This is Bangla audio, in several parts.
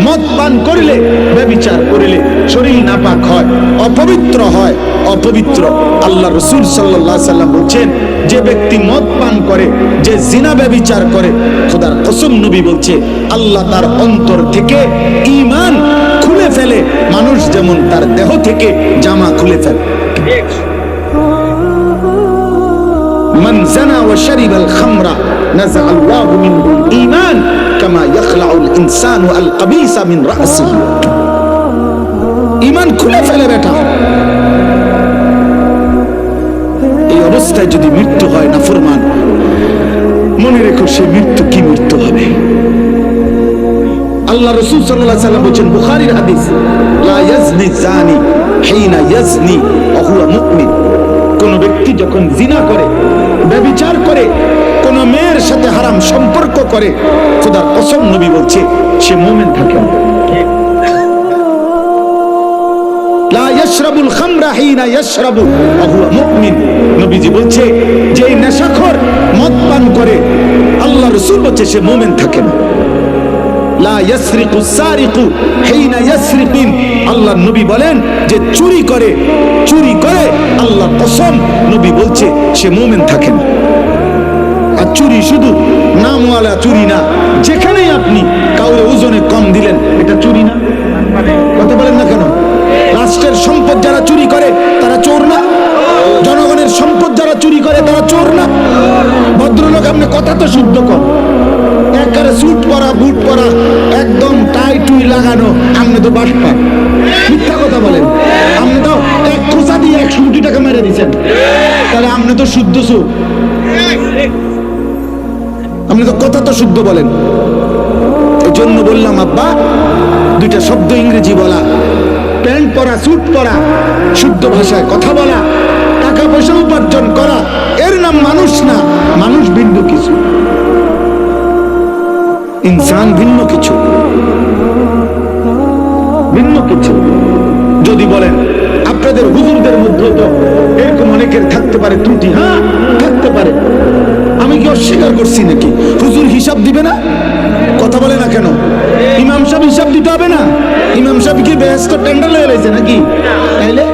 মদ পান করিলে, ব্যভিচার করিলে শরীর নাপাক হয়, অপবিত্র হয়, অপবিত্র। আল্লাহ রাসূল সাল্লাল্লাহু আলাইহি সাল্লাম বলছেন, যে ব্যক্তি মদ পান করে, যে জিনা ব্যভিচার করে, খোদার কসম নবী বলছে আল্লাহ তার অন্তর থেকে ঈমান খুলে ফেলে, মানুষ যেমন তার দেহ থেকে জামা খুলে ফেলে। মান জানা ওয়া শারিবাল খামরা নাযা আল্লাহু মিনহুল ঈমান কামা ইয়াখলাউল ইনসানু আল কাবিসা মিন রাসিহি। ঈমান খুলে ফেলে বেটা। এই অবস্থায় যদি মৃত্যু হয় নাফরমান, মনে রেখো সে মৃত্যু কি মৃত্যু হবে। আল্লাহ রাসূল সাল্লাল্লাহু আলাইহি ওয়াসাল্লাম বলেন, বুখারীর হাদিস, লা ইয়াজনি জানি হিনা ইয়াজনি ওয়া হুয়া মুমিন। কোন ব্যক্তি যখন জিনা করে, ব্যভিচার করে, কোন মেয়ের সাথে হারাম সম্পর্ক করে, খোদার কসম নবী বলছে সে মুমিন থাকে না। লা ইয়াশরাবুল খামরা হিনা ইয়াশরাবু ওয়া হুয়া মুমিন। নবীজি বলছে যে নেশাখোর মদ পান করে, আল্লাহ রাসূল বলছে সে মুমিন থাকে না। লা ইয়াসরিকু সারিকু হিনা ইয়াসরিকিন। আল্লাহ নবী বলেন যে চুরি করে, চুরি করে, আল্লাহ কসম নবী বলছে সে মুমিন থাকে না। আর চুরি শুধু নামওয়ালা চুরি না, যেখানেই আপনি কাউরে ওজনে কম দিলেন এটা চুরি না? কথা বলেন না কেন? রাষ্ট্রের সম্পদ যারা চুরি করে তারা চোর না? জনগণের সম্পদ যারা চুরি করে তারা চোর না? ভদ্রলোক, আপনি কথা তো শুদ্ধ কর। একেবারে স্যুট পরা, বুট পরা, একদম টাই টুই লাগানো, আপনি তো বাস পান। মিথ্যা কথা বলেন। আপনি তো এক খোঁচা দিয়ে 100 কোটি টাকা মেরে দিচ্ছেন, তাহলে আপনি তো শুদ্ধ চোর। আপনি তো কথা তো শুদ্ধ বলেন। এই জন্য বললাম আব্বা, দুইটা শব্দ ইংরেজি বলা, প্যান্ট পরা, স্যুট পরা, শুদ্ধ ভাষায় কথা বলা, টাকা পয়সা উপার্জন করা, এর নাম মানুষ না। মানুষ ভিন্ন কিছু, ইনসান ভিন্ন কিছু, ভিন্ন কিছু। যদি বলেন আপনাদের হুজুরদের মধ্যে তো এরকম অনেকের থাকতে পারে ত্রুটি, হ্যাঁ থাকতে পারে, আমি কি অস্বীকার করছি নাকি? হুজুর হিসাব দিবে না? কথা বলে না কেন? ইমাম সাহেব হিসাব দিতে হবে না? ইমাম সাহেব কি ব্যস্ত টেন্ডার হয়ে রয়েছে নাকি? তাইলে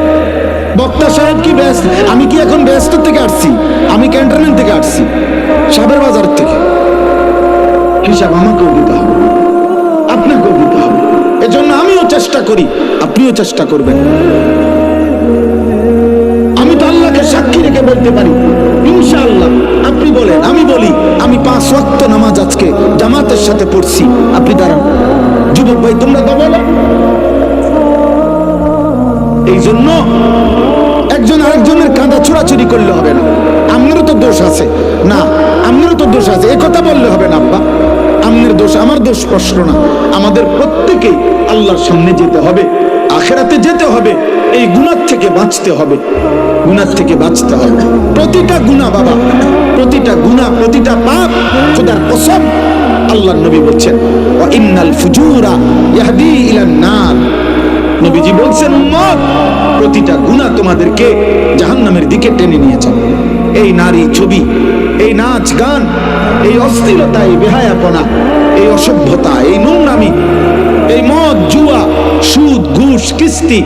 বক্তা সাহেব কি ব্যস্ত? আমি কি এখন ব্যস্ত থেকে আসছি? আমি ক্যান্টনমেন্ট থেকে আসছি, সাবের বাজার থেকে। হিসাব আমাকেও দিতে হবে, আপনাকেও দিতে হবে। এজন্য আমিও চেষ্টা করি, আপনিও চেষ্টা করবেন। আমি তো আল্লাহকে সাক্ষী রেখে বলতে পারি ইনশাআল্লাহ। আপনি বলেন, আমি বলি, আমি 5 ওয়াক্ত নামাজ আজকে জামাতের সাথে পড়ছি। আপনি দাঁড়ান, যুবক ভাই তোমরা তো বলো। এই জন্য একজন আরেকজনের কাঁধা ছোড়াছুরি করলে হবে না। আপনারও তো দোষ আছে না, আপনারও তো দোষ আছে, এ কথা বললে হবে না আব্বা। আপনার দোষ আমার দোষ প্রশ্ন না। আমাদের প্রত্যেকেই আল্লাহর সামনে যেতে হবে, আখিরাতে যেতে হবে, এই গুনাহ থেকে বাঁচতে হবে, গুনাহ থেকে বাঁচতে হবে। প্রতিটা গুনাহ বাবা, প্রতিটা গুনাহ, প্রতিটা পাপ, খোদার কসম আল্লাহর নবী বলছেন ওয়া ইন্নাল ফুজুরা ইয়াহদি ইলান নার। নবীজি বলছেন উম্মত, প্রতিটা গুনাহ তোমাদেরকে জাহান্নামের দিকে টেনে নিয়ে যাবে। এই নারী ছবি, এই নাচ গান, এই অস্থিরতা, এই বেহায়াপনা, এই অসভ্যতা, এই নোংরামি, এই মদ, জুয়া, সুদ, ঘুষ, কিস্তি,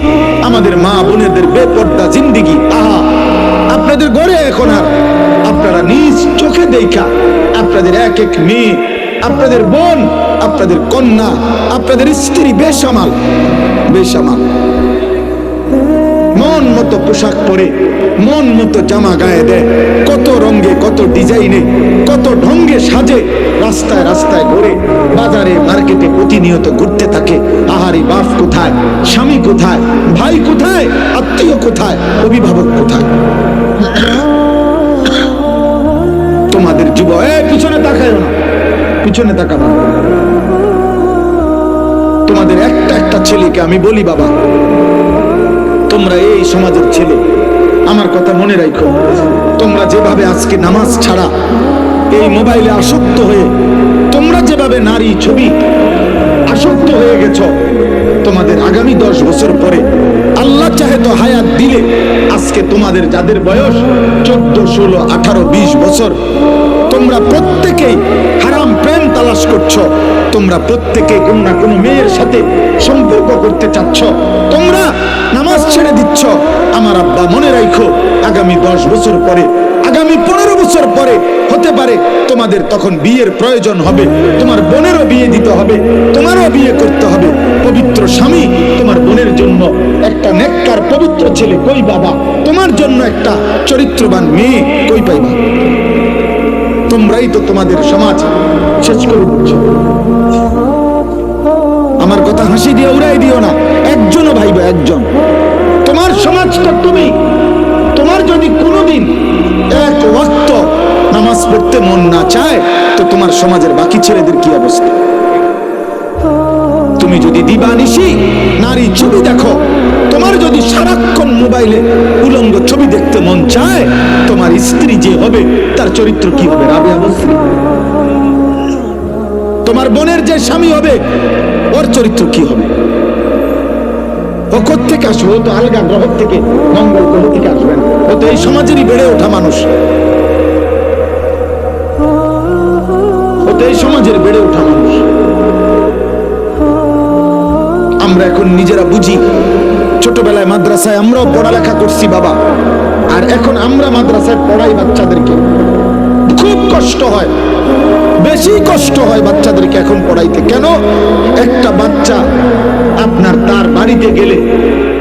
আমাদের মা বোনেদের বেপর্দা জিন্দেগি। আহা, আপনাদের ঘরে এখন আর আপনারা নিজ চোখে দেখা আপনাদের এক এক মেয়ে, আপনাদের বোন, আপনাদের কন্যা, আপনাদের স্ত্রী বেসামাল, বেসামাল, মন মতো পোশাক পরে, মন মতো জামা গায়ে দেয়, কত রঙে, কত ডিজাইনে, কত ঢঙ্গে সাজে, রাস্তায় রাস্তায় ঘুরে, বাজারে মার্কেটে প্রতিনিয়ত ঘুরতে থাকে। আহারি, বাপ কোথায়, স্বামী কোথায়, ভাই কোথায়, আত্মীয় কোথায়, অভিভাবক কোথায়? তোমাদের যুব, পিছনে তাকায় না, পিছনে তাকানো। তোমাদের একটা একটা ছেলেকে আমি বলি, বাবা তোমরা এই সমাজের ছেলে, আমার কথা মনে রাখো, তোমরা যেভাবে আজকে নামাজ ছাড়া এই মোবাইলে আসক্ত হয়ে, তোমরা যেভাবে নারী ছবি আসক্ত হয়ে গেছ, তোমাদের আগামী 10 বছর পরে আল্লাহ চাহে তো হায়াত দিলে, আজকে তোমাদের যাদের বয়স 14, 16, 18, 20 বছর, তোমরা প্রত্যেকেই হারাম প্রেম তালাশ করছো, তোমরা প্রত্যেকে কোন না কোন মেয়ের সাথে সাথে সম্পর্ক করতে চাচ্ছ, তোমরা নামাজ ছেড়ে দিচ্ছ, আমার আব্বা মনে রাখো আগামী 10 বছর পরে, আগামী 15 বছর পরে হতে পারে তোমাদের তখন বিয়ের প্রয়োজন হবে, তোমার বোনেরও বিয়ে দিতে হবে, তোমারও বিয়ে করতে হবে। পবিত্র স্বামী তোমার বোনের জন্য একটা নেককার পবিত্র ছেলে কই বাবা, তোমার জন্য একটা চরিত্রবান মেয়ে কই পাইবা? তোমরাই তো তোমাদের সমাজ শেষ করে দিচ্ছ। আমার কথা হাসি দিয়ে উড়াই দিও না, একজনও ভাইবা, একজন। তোমার সমাজ তো তুমি, তোমার যদি কোনোদিন এক ওয়াক্ত নামাজ পড়তে মন না চায়, তো তোমার সমাজের বাকি ছেলেদের কি অবস্থা? তুমি যদি দিবানিশি নারী ছবি দেখো, তোমার যদি সারাক্ষণ মোবাইলে উলঙ্গ ছবি দেখতে মন চায়, তোমার স্ত্রী যে হবে তার চরিত্র কি হবে? রাবেয়া বস্রী। তোমার বোনের যে স্বামী হবে ওর চরিত্র কি হবে? ও কোত্থেকে আসবে? ও তো আলগা গ্রহ থেকে, মঙ্গল গ্রহ থেকে আসবেন। ও তো এই সমাজেরই বেড়ে ওঠা মানুষ, ও তো এই সমাজের বেড়ে ওঠা মানুষ। আমরা এখন নিজেরা বুঝি, ছোটবেলায় মাদ্রাসায় আমরাও পড়ালেখা করছি বাবা, আর এখন আমরা মাদ্রাসায় পড়াই বাচ্চাদেরকে, খুব কষ্ট হয়, বেশি কষ্ট হয় বাচ্চাদেরকে এখন পড়াইতে। কেন? একটা বাচ্চা আপনার তার বাড়িতে গেলে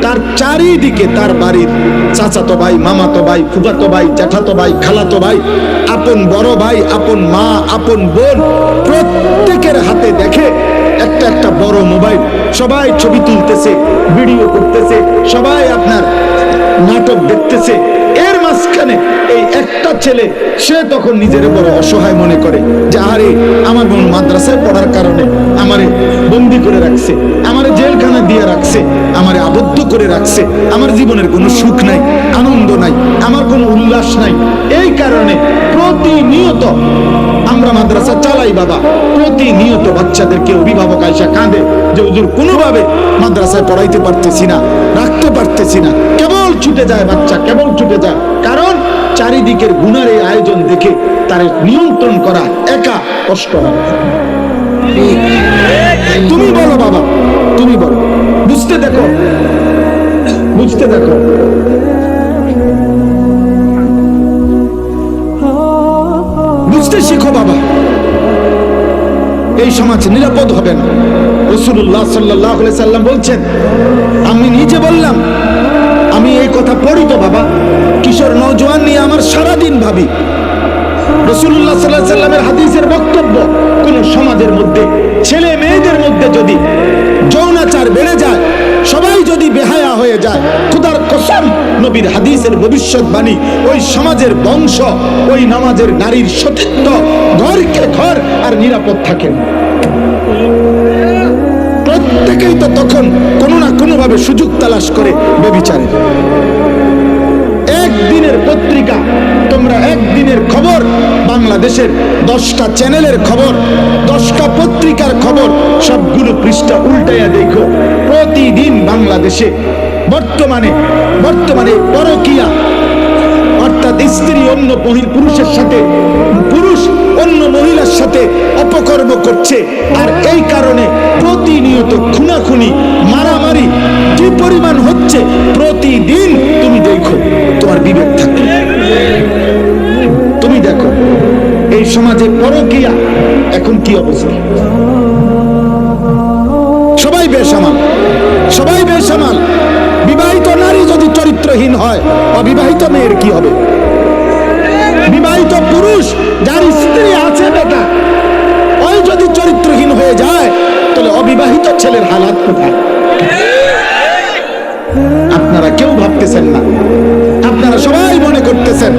তার চারিদিকে তার বাড়ির চাচাতো ভাই, মামাতো ভাই, ফুফাতো ভাই, জ্যাঠাতো ভাই, খালাতো ভাই, আপন বড় ভাই, আপন মা, আপন বোন, প্রত্যেকের হাতে দেখে একটা একটা বড় মোবাইল। সবাই ছবি তুলতেছে, ভিডিও করতেছে, সবাই আপনার নাটক দেখতেছে। এর মাঝখানে এই একটা ছেলে, সে তখন নিজের বড় অসহায় মনে করে যে আরে আমার বোন মাদ্রাসায় পড়ার কারণে আমারে বন্দি করে রাখছে, আমারে জেলখানা দিয়ে রাখছে, আমারে আবদ্ধ করে রাখছে, আমার জীবনের কোনো সুখ নাই, আনন্দ নাই, আমার কোনো উল্লাস নাই। এই কারণে প্রতিনিয়ত আমরা মাদ্রাসা চালাই বাবা, প্রতিনিয়ত বাচ্চাদেরকে অভিভাবক আইসা কাঁদে যে হুজুর কোনোভাবে মাদ্রাসায় পড়াইতে পারতেছি না, রাখতে পারতেছি না, কেবল ছুটে যায় বাচ্চা, কেবল ছুটে যায়। কারণ চারিদিকের গুনার এই আয়োজন দেখে তার নিয়ন্ত্রণ করা একা কষ্ট হয়। তুমি বলো বাবা, তুমি বলো, বুঝতে দেখো, বুঝতে দেখো। বুঝতে শিখো বাবা, এই সমাজ নিরাপদ হবে না। রাসূলুল্লাহ সাল্লাল্লাহু আলাইহি সাল্লাম বলছেন, আমি নিজে বললাম, আমি এই কথা পড়ি তো বাবা, কিশোর নওজোয়ান নিয়ে আমার সারাদিন ভাবি। রাসূলুল্লাহ সাল্লাল্লাহু আলাইহি সাল্লামের হাদিসের বক্তব্য, কোন সমাজের মধ্যে ছেলে মেয়েদের মধ্যে যদি যৌনাচার বেড়ে যায়, সবাই যদি বেহায়া হয়ে যায়, খোদার কসম, নবীর হাদিসের ভবিষ্যৎবাণী, ওই সমাজের বংশ, ওই নামাজের নারীর সতীত্ব ঘরকে ঘর আর নিরাপদ থাকে না। প্রত্যেকেই তো তখন কোনো না কোনো ভাবে সুযোগ তালাশ করে ব্যভিচারের। একদিনের পত্রিকা, তোমরা একদিনের খবর, বাংলাদেশের 10টা চ্যানেলের খবর, 10টা পত্রিকার খবর, সবগুলো পৃষ্ঠা উল্টাইয়া দেখো, প্রতিদিন বাংলাদেশে বর্তমানে পরকীয়া, অর্থাৎ স্ত্রী অন্য পুরুষের সাথে, পুরুষ অন্য মহিলার সাথে অপকর্ম করছে। আর এই কারণে প্রতিনিয়ত খুনাখুনি, মারামারি কি পরিমাণ হচ্ছে প্রতিদিন, তুমি দেখো, তোমার বিবেক থাকে, তুমি দেখো এই সমাজে পরকীয়া এখন কি অবস্থা। সবাই বেসামাল, সবাই বেসামাল। বিবাহিত নারী যদি চরিত্রহীন হয়, অবিবাহিত মেয়ের কি হবে? বিবাহিত পুরুষ যার স্ত্রী আছে বেটা, ওই যদি চরিত্রহীন হয়ে যায়, তাহলে অবিবাহিত ছেলের হালাত কোথায়? আপনারা কেউ ভাবতেছেন না, আপনারা সবাই মনে করতেছেন,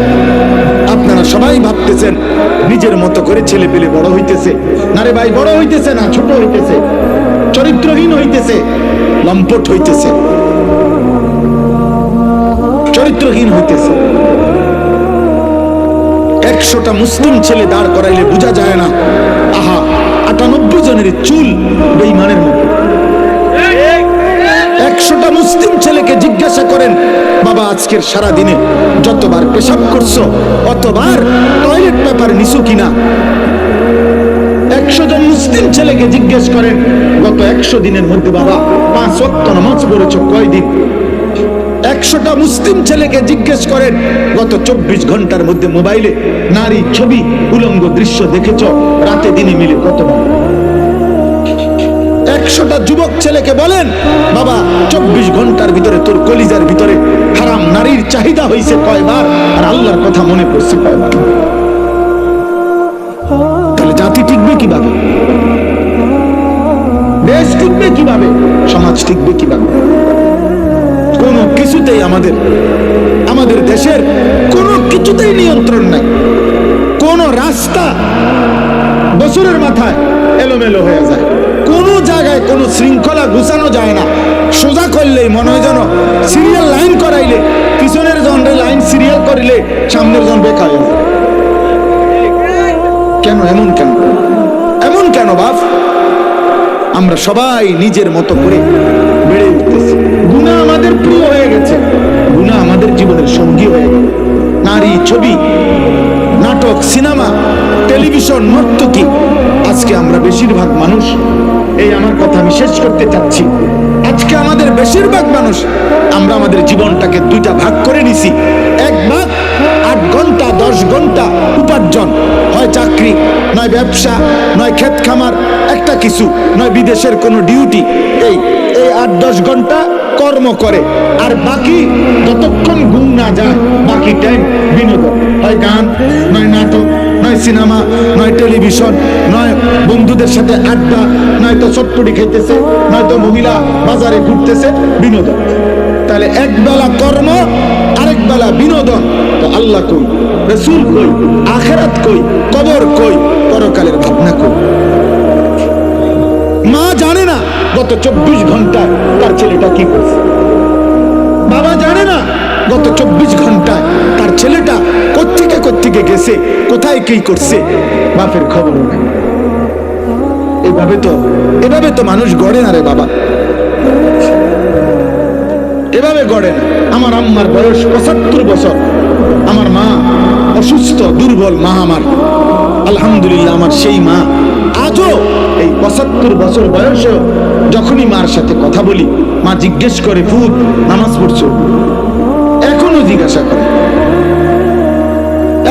আপনারা সবাই ভাবতেছেন নিজের মতো করে ছেলে পেলে বড় হইতেছে। না রে ভাই, বড় হইতেছে না, ছোট হইতেছে, চরিত্রহীন হইতেছে, লম্পট হইতেছে, চরিত্রহীন হইতেছে। 100টা মুসলিম ছেলে দাঁড় করাইলে বোঝা যায় না, আহা 98 জনের চুল বেঈমানের মতো। 100টা মুসলিম ছেলেকে জিজ্ঞাসা করেন, বাবা আজকের সারা দিনে যতবার পেশাব করছো, অতবার টয়লেট পেপার নিছো কিনা? 100 জন মুসলিম ছেলেকে জিজ্ঞেস করেন গত 100 দিনের মধ্যে বাবা 5 ওয়াক্ত নামাজ পড়েছো কয়দিন? 100টা মুসলিম ছেলেকে জিজ্ঞেস করেন গত 24 ঘন্টার মধ্যে মোবাইলে নারী ছবি উলঙ্গ দৃশ্য দেখেছো রাতে দিনে মিলে কতবার? 100টা যুবক ছেলেকে বলেন বাবা 24 ঘন্টার ভিতরে তোর কলিজার ভিতরে হারাম নারীর চাহিদা হয়েছে কয়বার আর আল্লাহর কথা মনে পড়ছে কয়বার? তাহলে জাতি টিকবে কিভাবে? দেশ টিকবে কিভাবে? সমাজ টিকবে কিভাবে? কোনো কিছুতেই আমাদের দেশের কোনো কিছুতেই নিয়ন্ত্রণ নাই। কোন রাস্তা বছরের মাথায় এলোমেলো হয়ে যায়, কোন জায়গায় কোনো শৃঙ্খলা গুছানো যায় না। সোজা করলেই মনে হয় যেন সিরিয়াল লাইন করাইলে পিছনের জনরে লাইন সিরিয়াল করিলে সামনের জন বেকার হয়ে যায়। কেন এমন কেন এমন কেন বাপ? আমরা সবাই নিজের মতো করে বেড়ে উঠতেছি, গুনাহ আমাদের প্রিয় হয়ে গেছে, গুনাহ আমাদের জীবনের সঙ্গী হয়ে গেছে। নারী ছবি, নাটক, সিনেমা, টেলিভিশন, নর্তকী। আজকে আমরা বেশিরভাগ মানুষ, এই আমার কথা আমি শেষ করতে চাচ্ছি, আজকে আমাদের বেশিরভাগ মানুষ আমরা আমাদের জীবনটাকে দুইটা ভাগ করে নিছি। এক ভাগ 8 ঘন্টা 10 ঘন্টা উপার্জন, হয় চাকরি, নয় ব্যবসা, নয় ক্ষেত খামার, একটা কিছু, নয় বিদেশের কোনো ডিউটি। এই 8-10 ঘন্টা কর্ম করে, আর বাকি যতক্ষণ ঘুম না যায় বাকি টাইম বিনোদন, হয় গান, নয় নাটক, নয় সিনেমা, নয় টেলিভিশন, নয় বন্ধুদের সাথে আড্ডা, নয় তো চটপটি খাইতেছে, নয় তো মহিলা বাজারে ঘুরতেছে, বিনোদন। তাহলে এক বেলা কর্ম, আরেক বেলা বিনোদন। তো আল্লাহ কই, রাসূল কই, আখিরাত কই, কবর কই, পরকালের ভাবনা কই? মা জানে না গত 24 ঘন্টায় তার ছেলেটা কি করছে, বাবা জানে না গত 24 ঘন্টায় তার ছেলেটা কোত্থেকে গেছে, কোথায় কি করছে, বাপের খবর নেই। এভাবে তো মানুষ গড়ে না রে বাবা, এভাবে গড়ে না। আমার আম্মার বয়স 75 বছর, আমার মা অসুস্থ দুর্বল মা আমার, আলহামদুলিল্লাহ আমার সেই মা আজও এই 75 বছর বয়সেও যখনই মার সাথে কথা বলি, মা জিজ্ঞেস করে ফুত নামাজ পড়ছো? এখনো জিজ্ঞাসা করে,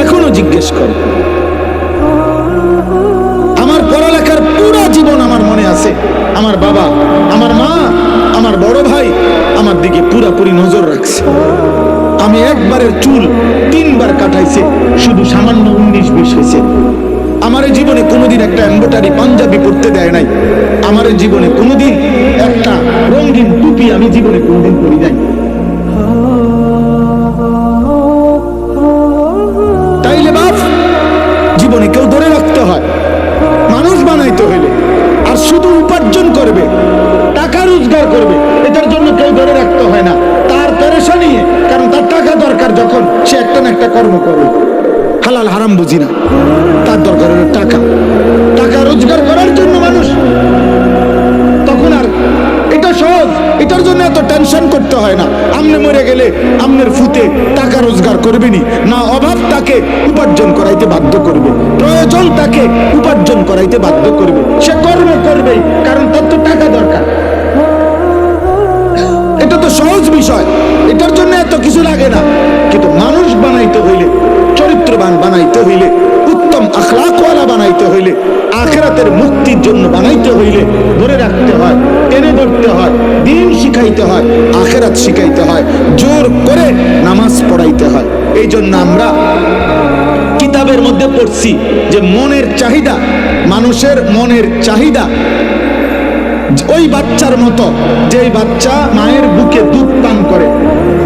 এখনো জিজ্ঞেস করে। আমার পড়ালেখার পুরো জীবন আমার মনে আছে, আমার বাবা, আমার মা, আমার বড় ভাই আমার দিকে পুরাপুরি নজর রাখছে। আমি একবারের চুল 3 বার কাটাইছে, শুধু সামান্য 19-20 হয়েছে। আমার জীবনে কোনোদিন একটা এমব্রয়ডারি পাঞ্জাবি পরতে দেয় নাই, আমার জীবনে কোনোদিন একটা রঙিন টুপি আমি জীবনে কোনোদিন পরি নাই। তাইলে বাপ জীবনে কেউ ধরে রাখতে হয়, মানুষ বানাইতে হইলে, আর শুধু উপার্জন করবে, টাকা রোজগার করবে, এটার জন্য কেউ ধরে রাখতে হয় না। তার পেরেশানি, কারণ তার টাকা দরকার, যখন সে একটা না একটা কর্ম করবে। হালাল হারাম বুঝি না, তার দরকার হলো টাকা, টাকা রোজগার করার জন্য মানুষ। তখন আর এটা সহজ, এটার জন্য এত টেনশন করতে হয় না। আমনে মরে গেলে আমনের ফুতে টাকা রোজগার করবেনি না, অভাব তাকে উপার্জন করাইতে বাধ্য করবে, প্রয়োজন তাকে উপার্জন করাইতে বাধ্য করবে, সে কর্ম করবে, কারণ তার তো টাকা দরকার। এটা তো সহজ বিষয়, এটার জন্য এত কিছু লাগে না। কিন্তু মানুষ বানাইতে হইলে, চরিত্রবান বানাইতে হইলে, উত্তম আখলাকওয়ালা বানাইতে হইলে, আখিরাতের মুক্তির জন্য বানাইতে হইলে ধরে রাখতে হয়, টেনে ধরতে হয়, দিন শিখাইতে হয়, আখিরাত শিখাইতে হয়, জোর করে নামাজ পড়াইতে হয়। এই জন্য আমরা কিতাবের মধ্যে পড়ছি যে মনের চাহিদা, মানুষের মনের চাহিদা ওই বাচ্চার মতো, যেই বাচ্চা মায়ের বুকে দুধ পান করে।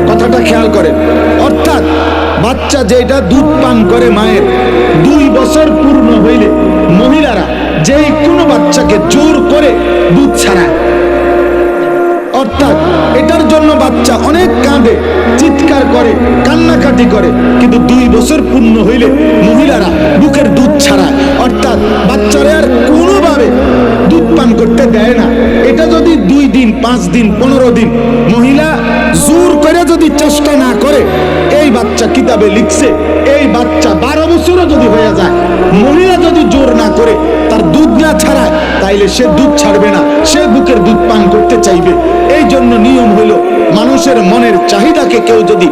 কথাটা খেয়াল করেন, অর্থাৎ বাচ্চা যেটা দুধ পান করে মায়ের, 2 বছর পূর্ণ হইলে মহিলারা যেই কোনো বাচ্চাকে জোর করে দুধ ছাড়ায়, অর্থাৎ এটার জন্য বাচ্চা অনেক কাঁদে, চিৎকার করে, কান্নাকাটি করে, কিন্তু 2 বছর পূর্ণ হইলে মহিলারা বুকের দুধ ছাড়ায়, অর্থাৎ বাচ্চারা আর কোনোভাবে দুধ পান করতে দেয় না। এটা যদি 2 দিন, 5 দিন, 15 দিন মহিলা জোর করে যদি চেষ্টা না করে, এই বাচ্চা কিতাবে লিখছে, এই বাচ্চা 12 বছরও যদি হয়ে যায়, মহিলা যদি জোর না করে তার দুধ তাইলে সে দুধ ছাড়বে না, সে বুকের দুধ পান করতে চাইবে। এই জন্য নিয়ম হলো, মানুষের মনের চাহিদাকে কেউ যদি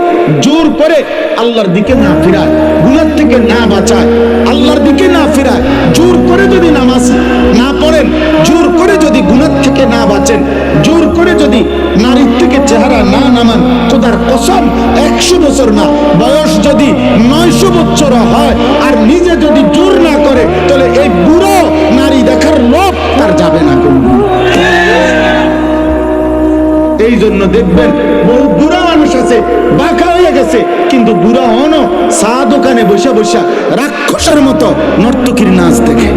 জোর করে আল্লাহর দিকে না ফিরায়, গুনাহ থেকে না বাঁচায়, আল্লাহর দিকে না ফিরায়, জোর করে যদি নামাজ না পড়েন, জোর করে যদি গুনাহ থেকে না বাঁচেন, জোর করে যদি নারীর থেকে চেহারা না নামান, খোদার কসম 100 বছর না, বয়স যদি 900 বছর হয় আর নিজে যদি জোর না করে, তাহলে এই বুড়ো নারী দেখার লোভ তার যাবে না কোনদিন। এই জন্য দেখবেন বহু বুড়া মানুষ আছে, বাঁকা হয়ে গেছে, কিন্তু বুড়া হনো চা দোকানে বসে বসে রাক্ষসের মতো নর্তকীর নাচ দেখে।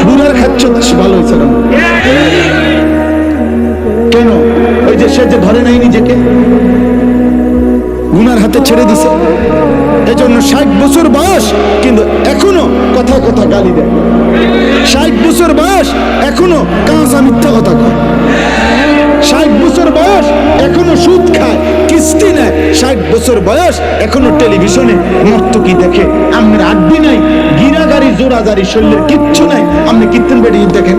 বুড়ার খাচ্ছ ভালো হয়েছে না কেন? ওই যে সে যে ধরে নাই নিজেকে, গুনার হাতে ছেড়ে দিছে, এজন্য 60 বছর বয়স কিন্তু এখনো কথা কথা গালি দেয়। 60 বছর বয়স এখনো কাঁচা মিথ্যা কথা কয়। 60 বছর বয়স এখনো সুদ খায়, কিস্তি নেয়। 60 বছর বয়স এখনো টেলিভিশনে নর্তকী দেখে। আপনার আড্ডি নাই, গিরাগাড়ি জোড়াজারি, শরীরের কিচ্ছু নাই, আপনি কীর্তন বেরিয়ে দেখেন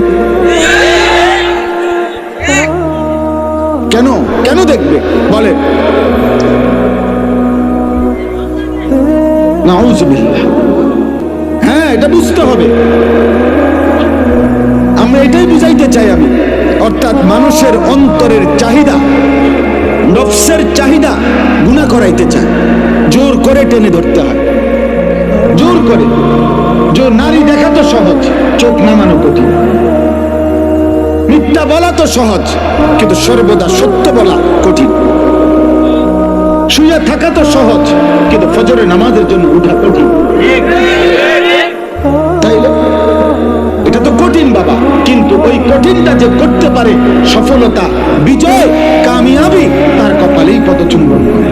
কেন? কেন দেখবে বলে? নাউজুবিল্লাহ। হ্যাঁ, এটা বুঝতে হবে। আমরা এটাই বুঝাইতে চাই আমি, অর্থাৎ মানুষের অন্তরের চাহিদা, নফসের চাহিদা গুনাহ করাইতে চায়, জোর করে টেনে ধরতে হয়, জোর করে। জোর নারী দেখা তো সহজ, চোখ নামানো কঠিন। মিথ্যা বলা তো সহজ, কিন্তু সর্বদা সত্য বলা কঠিন। শুয়ে থাকা তো সহজ, কিন্তু ফজরের নামাজের জন্য উঠা কঠিন। তাইলে এটা তো কঠিন বাবা, কিন্তু ওই কঠিনটা যে করতে পারে, সফলতা, বিজয়, কামিয়াবি তার কপালেই পদচুম্বন করে।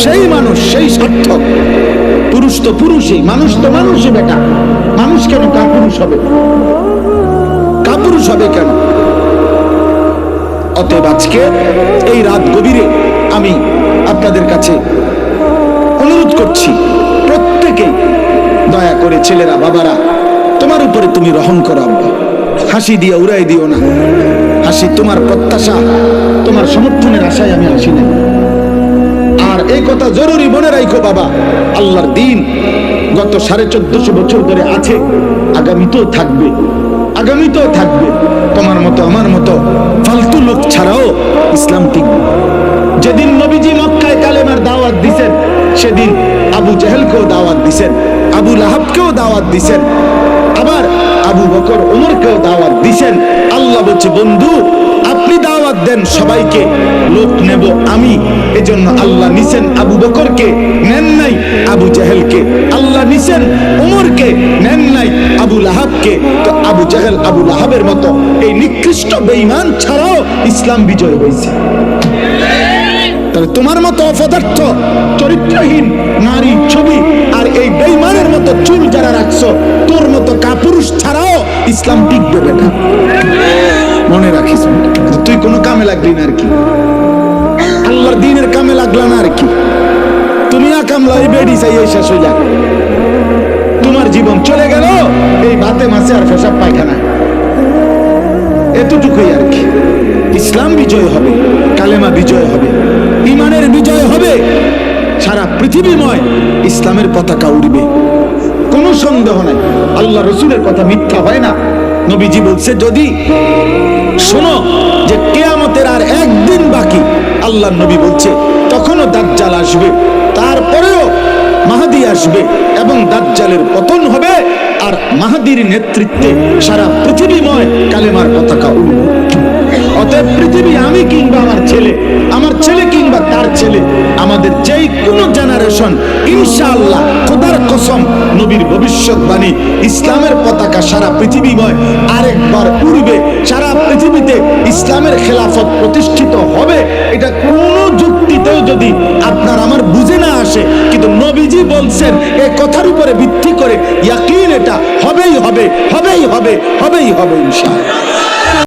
সেই মানুষ, সেই সার্থক। পুরুষ তো পুরুষই, মানুষ তো মানুষই বেটা। মানুষ কেন কাপুরুষ হবে? কাপুরুষ হবে কেন? অতএব আজকে এই রাত গভীরে আমি আপনাদের কাছে অনুরোধ করছি, প্রত্যেকেই দয়া করে, ছেলেরা, বাবারা, তোমার উপরে তুমি রহম করো আব্বা। হাসি দিয়ে উড়াই দিও না। হাসি তোমার প্রত্যাশা, তোমার সমর্থনের আশায় আমি হাসি নাই। আর এই কথা জরুরি মনে রাখো বাবা, আল্লাহর দিন গত 1450 বছর ধরে আছে, আগামীতেও থাকবে, আগামীতেও থাকবে। তোমার মতো আমার মতো ফালতু লোক ছাড়াও ইসলাম টিকবে। যেদিন নবীজি মক্কায় কালেমার দাওয়াত দিছেন, সেদিন আবু জেহেলকেও দাওয়াত দিছেন, আবু লাহাবকেও দাওয়াত দিছেন, আবার আবু বকর ওমরকেও দাওয়াত দিছেন। আল্লাহ বলছে, বন্ধু আপনি দাওয়াত দেন সবাইকে, লোক নেব আমি। এজন্য আল্লাহ নিছেন আবু বকরকে, নেন নাই আবু জেহেলকে। আল্লাহ নিছেন ওমরকে, নেন নাই আবু লাহাবকে। তো আবু জেহেল, আবু লাহাবের মতো এই নিকৃষ্ট বেঈমান ছাড়াও ইসলাম বিজয় হয়েছে। তাহলে তোমার মতো অপদার্থ, চরিত্রহীন নারী ছবি আর এই বেঈমানের মতো চুল যারা রাখছো, তোর মতো কাপুরুষ ছাড়াও ইসলাম টিকবে বেটা। মনে রাখিস, তুই কোনো কামে লাগলি না আর কি, আল্লাহর দ্বীনের কামে লাগলা না আর কি। তুমি কামলা ওই বেডি চাই শেষ হয়ে যাক, তোমার জীবন চলে গেল এই ভাতে মাছে আর পেশাব পায়খানা, এতটুকুই আর কি। ইসলাম বিজয় হবে, কালেমা বিজয় হবে, ইমানের বিজয় হবে, সারা পৃথিবীময় ইসলামের পতাকা উড়বে, কোনো সন্দেহ নাই। আল্লাহ রসুলের কথা মিথ্যা হয় না। নবীজি বলছে, যদি শোনো যে কিয়ামতের আর একদিন বাকি, আল্লাহ নবী বলছে তখনও দাজ্জাল আসবে, তারপরেও মাহদী আসবে এবং দাজ্জালের পতন হবে, আর মাহদীর নেতৃত্বে সারা পৃথিবীময় কালেমার পতাকা উড়বে। অতএব পৃথিবী, আমি কিংবা আমার ছেলে কিংবা তার ছেলে, আমাদের যেই কোনো জেনারেশন, ইনশাআল্লাহ খোদার কসম, নবীর ভবিষ্যৎবাণী, ইসলামের পতাকা সারা পৃথিবীময় আরেকবার উড়বে। সারা পৃথিবীতে ইসলামের খেলাফত প্রতিষ্ঠিত হবে। এটা কোনো যুক্তিতেও যদি আপনার আমার বুঝে না আসে, কিন্তু নবীজি বলছেন, এই কথার উপরে ভিত্তি করে ইয়াকিন, এটা হবেই হবে, হবেই হবে, হবেই হবে ইনশাআল্লাহ।